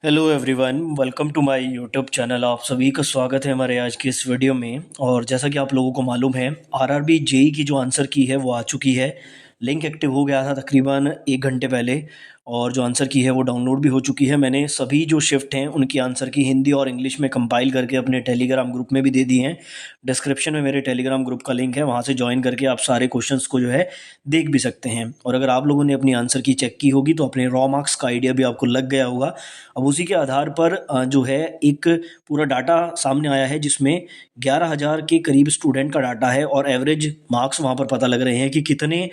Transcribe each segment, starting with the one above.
Hello everyone, welcome to my YouTube channel. आप सभी का स्वागत है हमारे आज की इस वीडियो में। और जैसा कि आप लोगों को मालूम है, आरआरबी जेई की जो आंसर की है वो आ चुकी है। लिंक एक्टिव हो गया था तकरीबन 1 घंटे पहले, और जो आंसर की है वो डाउनलोड भी हो चुकी है। मैंने सभी जो शिफ्ट हैं उनकी आंसर की हिंदी और इंग्लिश में कंपाइल करके अपने टेलीग्राम ग्रुप में भी दे दी हैं। डिस्क्रिप्शन में मेरे टेलीग्राम ग्रुप का लिंक है, वहाँ से ज्वाइन करके आप सारे क्वेश्चंस को जो है देख भी सकते हैं। और अगर आप लोगों ने अपनी आंसर की चेक की होगी तो अपने रॉ मार्क्स का आइडिया भी आपको लग गया होगा। अब उसी के आधार पर जो है एक पूरा डाटा सामने आया है, जिसमें 11,000 के करीब स्टूडेंट का डाटा है और एवरेज मार्क्स वहाँ पर पता लग रहे हैं कि कितने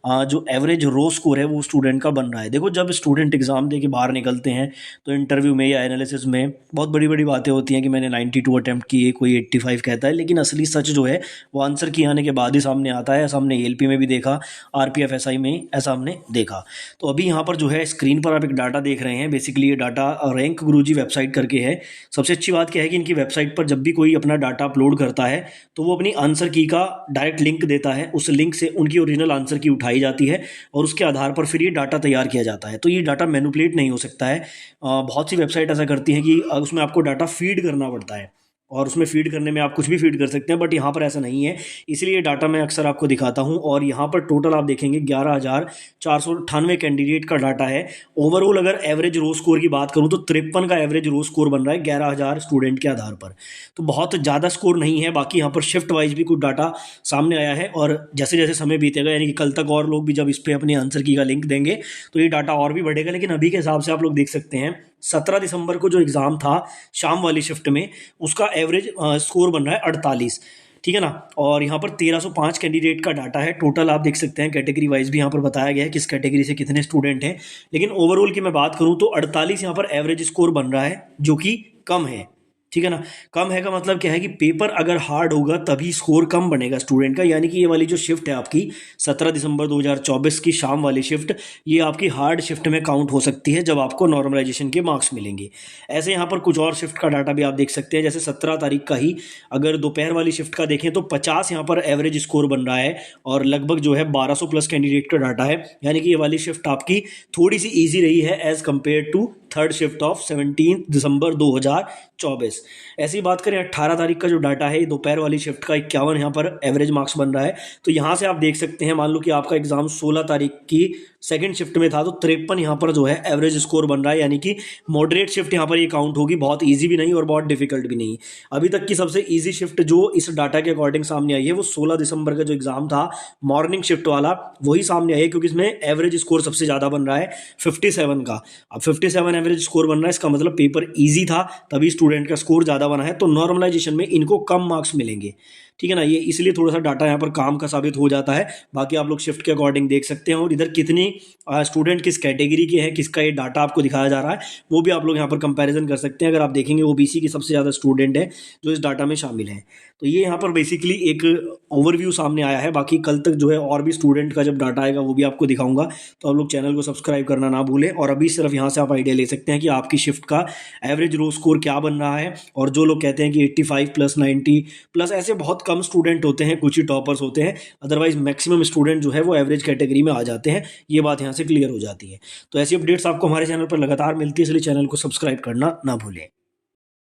जो एवरेज रो स्कोर है वो स्टूडेंट का बन रहा है। देखो, जब स्टूडेंट एग्ज़ाम दे के बाहर निकलते हैं तो इंटरव्यू में या एनालिसिस में बहुत बड़ी बड़ी बातें होती हैं कि मैंने 92 अटैम्प्ट किए, कोई 85 कहता है, लेकिन असली सच जो है वो आंसर की आने के बाद ही सामने आता है। ऐसा हमने एलपी में भी देखा, आरपीएफ एसआई में ऐसा हमने देखा। तो अभी यहाँ पर जो है स्क्रीन पर आप एक डाटा देख रहे हैं। बेसिकली ये डाटा रैंक गुरुजी वेबसाइट करके है। सबसे अच्छी बात क्या है कि इनकी वेबसाइट पर जब भी कोई अपना डाटा अपलोड करता है तो वो अपनी आंसर की का डायरेक्ट लिंक देता है। उस लिंक से उनकी ओरिजिनल आंसर की उठाई जाती है और उसके आधार पर फिर ये डाटा तैयार किया जाता है। तो ये डाटा मैनिपुलेट नहीं हो सकता है। बहुत सी वेबसाइट ऐसा करती हैं कि उसमें आपको डाटा फीड करना पड़ता है, और उसमें फीड करने में आप कुछ भी फीड कर सकते हैं, बट यहाँ पर ऐसा नहीं है। इसलिए ये डाटा मैं अक्सर आपको दिखाता हूँ। और यहाँ पर टोटल आप देखेंगे 11,498 कैंडिडेट का डाटा है। ओवरऑल अगर एवरेज रो स्कोर की बात करूँ तो 53 का एवरेज रो स्कोर बन रहा है 11,000 स्टूडेंट के आधार पर। तो बहुत ज़्यादा स्कोर नहीं है। बाकी यहाँ पर शिफ्ट वाइज भी कुछ डाटा सामने आया है, और जैसे जैसे समय बीतेगा, यानी कि कल तक और लोग भी जब इस पर अपने आंसर की का लिंक देंगे तो ये डाटा और भी बढ़ेगा। लेकिन अभी के हिसाब से आप लोग देख सकते हैं 17 दिसंबर को जो एग्ज़ाम था शाम वाली शिफ्ट में, उसका एवरेज स्कोर बन रहा है 48। ठीक है ना। और यहाँ पर 1305 कैंडिडेट का डाटा है टोटल। आप देख सकते हैं कैटेगरी वाइज भी यहाँ पर बताया गया है किस कैटेगरी से कितने स्टूडेंट हैं। लेकिन ओवरऑल की मैं बात करूँ तो 48 यहाँ पर एवरेज स्कोर बन रहा है, जो कि कम है। ठीक है ना। कम है का मतलब क्या है कि पेपर अगर हार्ड होगा तभी स्कोर कम बनेगा स्टूडेंट का। यानी कि ये वाली जो शिफ्ट है आपकी 17 दिसंबर 2024 की शाम वाली शिफ्ट, ये आपकी हार्ड शिफ्ट में काउंट हो सकती है जब आपको नॉर्मलाइजेशन के मार्क्स मिलेंगे। ऐसे यहाँ पर कुछ और शिफ्ट का डाटा भी आप देख सकते हैं। जैसे 17 तारीख का ही अगर दोपहर वाली शिफ्ट का देखें तो 50 यहाँ पर एवरेज स्कोर बन रहा है, और लगभग जो है 1200 प्लस कैंडिडेट का डाटा है। यानी कि ये वाली शिफ्ट आपकी थोड़ी सी ईजी रही है as compared to third shift of 17 दिसंबर 2024। ऐसी बात करें 18 तारीख का जो डाटा है दोपहर वाली शिफ्ट का 51 यहाँ पर एवरेज मार्क्स बन रहा है। तो यहाँ से आप देख सकते हैं, मान लो कि आपका एग्जाम 16 तारीख की सेकंड शिफ्ट में था तो 53 यहाँ पर जो है एवरेज स्कोर बन रहा है। यानी कि मॉडरेट शिफ्ट यहाँ पर ये काउंट होगी, बहुत ईजी भी नहीं और बहुत डिफिकल्ट भी नहीं। अभी तक की सबसे ईजी शिफ्ट जो इस डाटा के अकॉर्डिंग सामने आई है वो 16 दिसंबर का जो एग्जाम था मॉर्निंग शिफ्ट वाला, वही सामने आई है, क्योंकि इसमें एवरेज स्कोर सबसे ज़्यादा बन रहा है 57 का। अब 57 एवरेज स्कोर बन रहा है, इसका मतलब पेपर ईजी था तभी स्टूडेंट का स्कोर ज़्यादा बना है। तो नॉर्मलाइजेशन में इनको कम मार्क्स मिलेंगे। ठीक है ना। ये इसलिए थोड़ा सा डाटा यहाँ पर काम का साबित हो जाता है। बाकी आप लोग शिफ्ट के अकॉर्डिंग देख सकते हैं, और इधर कितनी स्टूडेंट किस कैटेगरी के हैं, किसका ये डाटा आपको दिखाया जा रहा है, वो भी आप लोग यहाँ पर कंपैरिजन कर सकते हैं। अगर आप देखेंगे ओबीसी की सबसे ज़्यादा स्टूडेंट है जो इस डाटा में शामिल है। तो ये यहाँ पर बेसिकली एक ओवरव्यू सामने आया है। बाकी कल तक जो है और भी स्टूडेंट का जब डाटा आएगा वो भी आपको दिखाऊंगा। तो आप लोग चैनल को सब्सक्राइब करना ना भूलें। और अभी सिर्फ यहाँ से आप आइडिया ले सकते हैं कि आपकी शिफ्ट का एवरेज रो स्कोर क्या बन रहा है। और जो लोग कहते हैं कि 85 प्लस 90 प्लस, ऐसे बहुत कम स्टूडेंट होते हैं, कुछ ही टॉपर्स होते हैं। अदरवाइज मैक्सिमम स्टूडेंट जो है वो एवरेज कैटेगरी में आ जाते हैं। ये बात यहाँ से क्लियर हो जाती है। तो ऐसी अपडेट्स आपको हमारे चैनल पर लगातार मिलती है, इसलिए चैनल को सब्सक्राइब करना ना भूलें।